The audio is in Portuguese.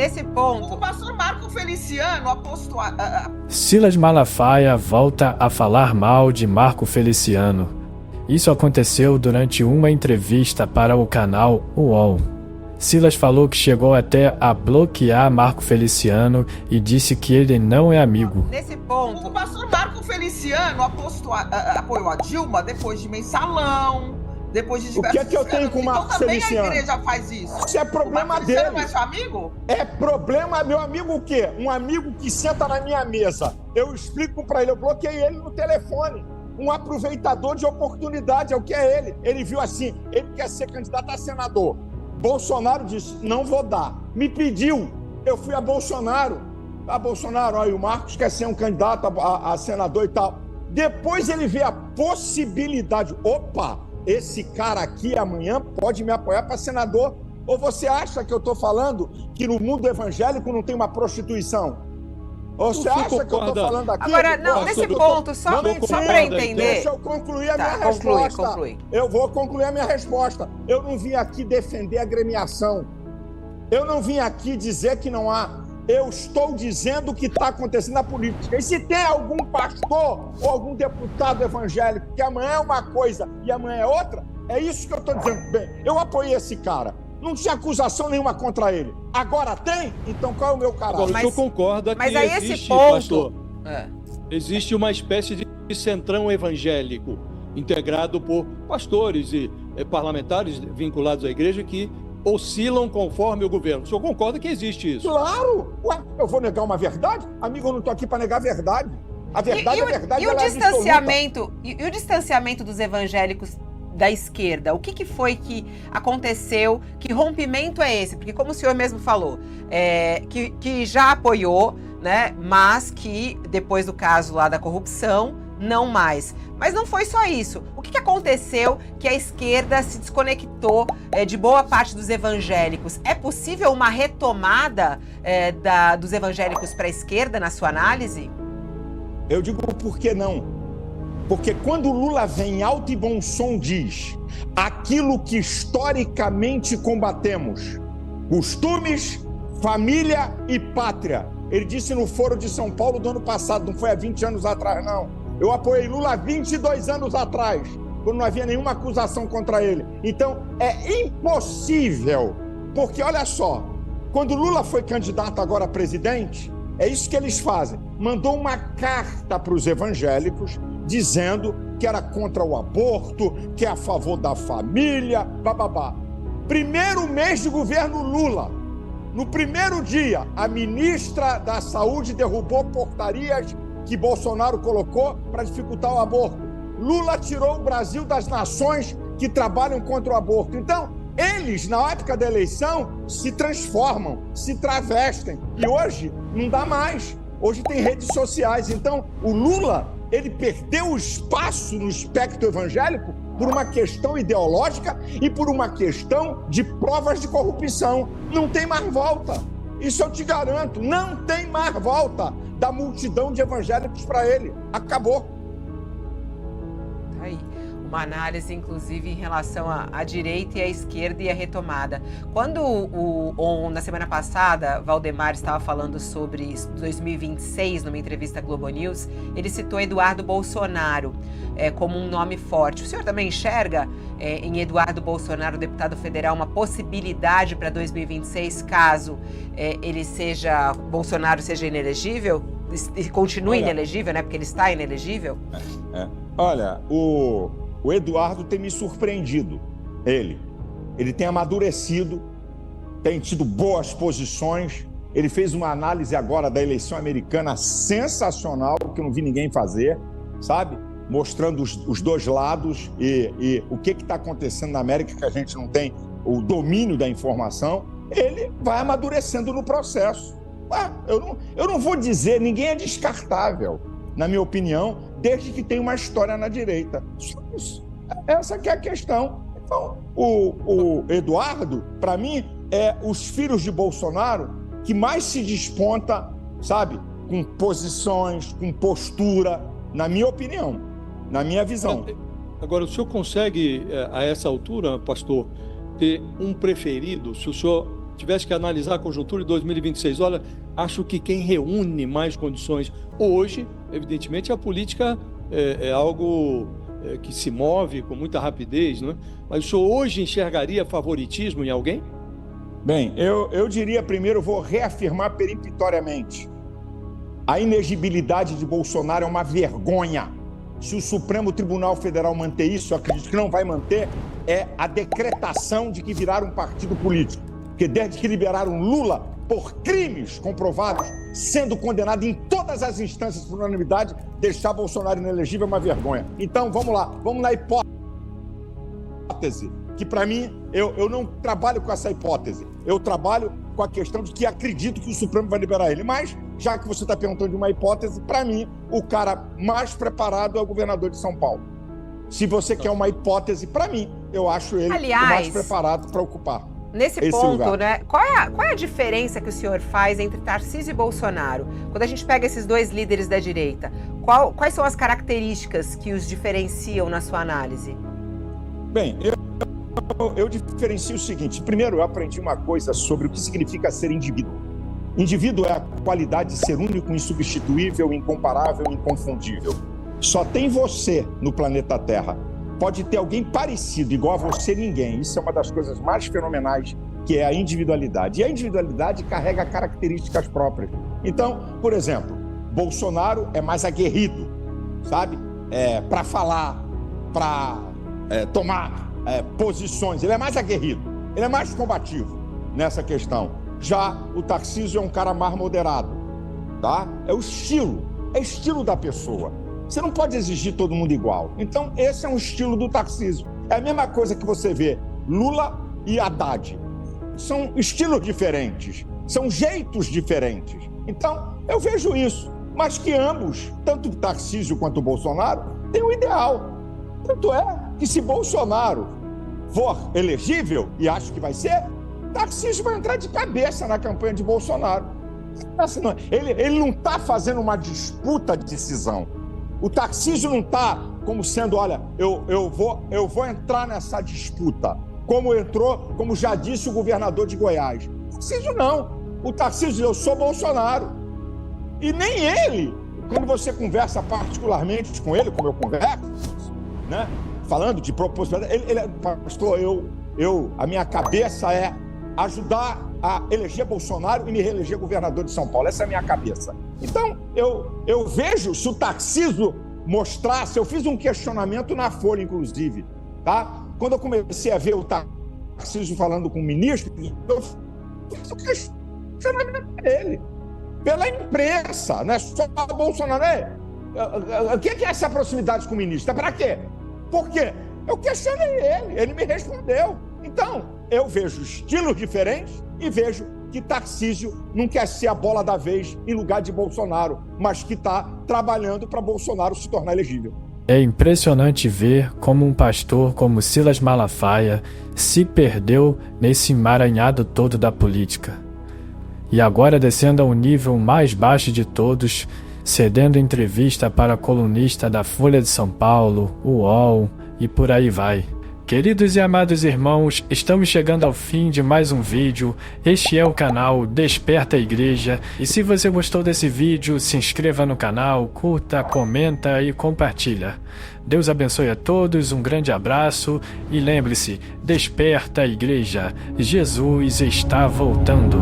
nesse ponto... O pastor Marco Feliciano apostou... Silas Malafaia volta a falar mal de Marco Feliciano. Isso aconteceu durante uma entrevista para o canal UOL. Silas falou que chegou até a bloquear Marco Feliciano e disse que ele não é amigo. Nesse ponto... O pastor Marco Feliciano apoiou a Dilma depois de mensalão, depois de diversos... O que é que eu tenho com o Marco Feliciano? Também a igreja faz isso. Isso é problema dele. Você não é seu amigo? É problema, meu amigo o quê? Um amigo que senta na minha mesa. Eu explico pra ele, eu bloqueei ele no telefone. Um aproveitador de oportunidade, é o que é ele. Ele viu assim, ele quer ser candidato a senador. Bolsonaro disse, não vou dar. Me pediu, eu fui a Bolsonaro. Bolsonaro, olha, o Marcos quer ser um candidato a senador e tal. Depois ele vê a possibilidade, opa, esse cara aqui amanhã pode me apoiar para senador. Ou você acha que eu estou falando que no mundo evangélico não tem uma prostituição? Ou você acha que eu estou falando aqui... Agora, não, nesse ponto, só para entender... Deixa eu concluir a minha resposta. Conclui. Eu vou concluir a minha resposta. Eu não vim aqui defender a agremiação. Eu não vim aqui dizer que não há. Eu estou dizendo o que está acontecendo na política. E se tem algum pastor ou algum deputado evangélico que amanhã é uma coisa e amanhã é outra, é isso que eu estou dizendo. Bem, eu apoiei esse cara. Não tinha acusação nenhuma contra ele. Agora tem? Então qual é o meu caráter? Agora, o senhor concorda que aí existe, esse ponto... pastor, existe uma espécie de centrão evangélico integrado por pastores e parlamentares vinculados à igreja que oscilam conforme o governo. O senhor concorda que existe isso? Claro! Ué, eu vou negar uma verdade? Amigo, eu não estou aqui para negar a verdade. A verdade é verdade. E o distanciamento dos evangélicos da esquerda, o que foi que aconteceu? Que rompimento é esse? Porque como o senhor mesmo falou, que já apoiou, né? Mas que depois do caso lá da corrupção, não mais. Mas não foi só isso. O que aconteceu que a esquerda se desconectou de boa parte dos evangélicos? É possível uma retomada dos evangélicos para a esquerda, na sua análise? Eu digo por que não? Porque quando Lula vem em alto e bom som diz aquilo que historicamente combatemos, costumes, família e pátria. Ele disse no Foro de São Paulo do ano passado, não foi há 20 anos atrás, não. Eu apoiei Lula há 22 anos atrás, quando não havia nenhuma acusação contra ele. Então, é impossível, porque olha só, quando Lula foi candidato agora a presidente, é isso que eles fazem. Mandou uma carta para os evangélicos, dizendo que era contra o aborto, que é a favor da família, bababá. Primeiro mês de governo Lula, no primeiro dia, a ministra da Saúde derrubou portarias que Bolsonaro colocou para dificultar o aborto. Lula tirou o Brasil das nações que trabalham contra o aborto. Então, eles, na época da eleição, se transformam, se travestem. E hoje não dá mais. Hoje tem redes sociais. Então, o Lula, ele perdeu o espaço no espectro evangélico por uma questão ideológica e por uma questão de provas de corrupção. Não tem mais volta. Isso eu te garanto. Não tem mais volta da multidão de evangélicos para ele. Acabou. Aí, uma análise, inclusive, em relação à direita e à esquerda e à retomada. Quando na semana passada, Valdemar estava falando sobre 2026, numa entrevista à Globo News, ele citou Eduardo Bolsonaro como um nome forte. O senhor também enxerga em Eduardo Bolsonaro, deputado federal, uma possibilidade para 2026, caso Bolsonaro seja inelegível? E continue inelegível, né? Porque ele está inelegível? Olha, o Eduardo tem me surpreendido. Ele tem amadurecido, tem tido boas posições. Ele fez uma análise agora da eleição americana sensacional, que eu não vi ninguém fazer, sabe? Mostrando os dois lados e o que está acontecendo na América, que a gente não tem o domínio da informação. Ele vai amadurecendo no processo. Eu não vou dizer, ninguém é descartável, na minha opinião, desde que tenha uma história na direita. Essa que é a questão. Então, o Eduardo, para mim, é os filhos de Bolsonaro que mais se desponta, sabe, com posições, com postura, na minha opinião, na minha visão. Agora, o senhor consegue, a essa altura, pastor, ter um preferido? Se o senhor tivesse que analisar a conjuntura de 2026, olha, acho que quem reúne mais condições hoje, evidentemente, a política é algo que se move com muita rapidez, não é? Mas o senhor hoje enxergaria favoritismo em alguém? Bem, eu diria primeiro, vou reafirmar peremptoriamente, a inegibilidade de Bolsonaro é uma vergonha. Se o Supremo Tribunal Federal manter isso, eu acredito que não vai manter, é a decretação de que viraram um partido político. Porque desde que liberaram Lula por crimes comprovados, sendo condenado em todas as instâncias por unanimidade, deixar Bolsonaro inelegível é uma vergonha. Então, vamos lá, vamos na hipótese, que para mim, eu não trabalho com essa hipótese, eu trabalho com a questão de que acredito que o Supremo vai liberar ele, mas, já que você está perguntando de uma hipótese, para mim, o cara mais preparado é o governador de São Paulo. Se você quer uma hipótese, para mim, eu acho ele o mais preparado para ocupar. Nesse esse ponto, lugar. né? Qual é a diferença que o senhor faz entre Tarcísio e Bolsonaro? Quando a gente pega esses dois líderes da direita, quais são as características que os diferenciam na sua análise? Bem, eu diferencio o seguinte. Primeiro, eu aprendi uma coisa sobre o que significa ser indivíduo. Indivíduo é a qualidade de ser único, insubstituível, incomparável, inconfundível. Só tem você no planeta Terra. Pode ter alguém parecido, igual a você, ninguém. Isso é uma das coisas mais fenomenais, que é a individualidade. E a individualidade carrega características próprias. Então, por exemplo, Bolsonaro é mais aguerrido, sabe? Para falar, para tomar posições. Ele é mais aguerrido, ele é mais combativo nessa questão. Já o Tarcísio é um cara mais moderado, tá? É estilo da pessoa. Você não pode exigir todo mundo igual. Então, esse é um estilo do Tarcísio. É a mesma coisa que você vê Lula e Haddad. São estilos diferentes, são jeitos diferentes. Então, eu vejo isso. Mas que ambos, tanto o Tarcísio quanto o Bolsonaro, têm um ideal. Tanto é que se Bolsonaro for elegível, e acho que vai ser, Tarcísio vai entrar de cabeça na campanha de Bolsonaro. Ele não está fazendo uma disputa de decisão. O Tarcísio não está como sendo, olha, eu vou entrar nessa disputa, como entrou, como já disse o governador de Goiás. O Tarcísio não. O Tarcísio diz, eu sou Bolsonaro. E nem ele, quando você conversa particularmente com ele, como eu converso, né, falando de propositalidade, ele pastor, a minha cabeça é ajudar a eleger Bolsonaro e me reeleger governador de São Paulo. Essa é a minha cabeça. Então, eu vejo, se o Tarcísio mostrasse, eu fiz um questionamento na Folha, inclusive, tá? Quando eu comecei a ver o Tarcísio falando com o ministro, eu fiz um questionamento para ele, pela imprensa, não é só o Bolsonaro. O que é essa proximidade com o ministro? É para quê? Por quê? Eu questionei ele me respondeu. Então, eu vejo estilos diferentes e vejo que Tarcísio não quer ser a bola da vez em lugar de Bolsonaro, mas que está trabalhando para Bolsonaro se tornar elegível. É impressionante ver como um pastor como Silas Malafaia se perdeu nesse emaranhado todo da política. E agora descendo ao nível mais baixo de todos, cedendo entrevista para colunista da Folha de São Paulo, o UOL e por aí vai. Queridos e amados irmãos, estamos chegando ao fim de mais um vídeo. Este é o canal Desperta a Igreja. E se você gostou desse vídeo, se inscreva no canal, curta, comenta e compartilha. Deus abençoe a todos, um grande abraço e lembre-se, desperta a Igreja, Jesus está voltando.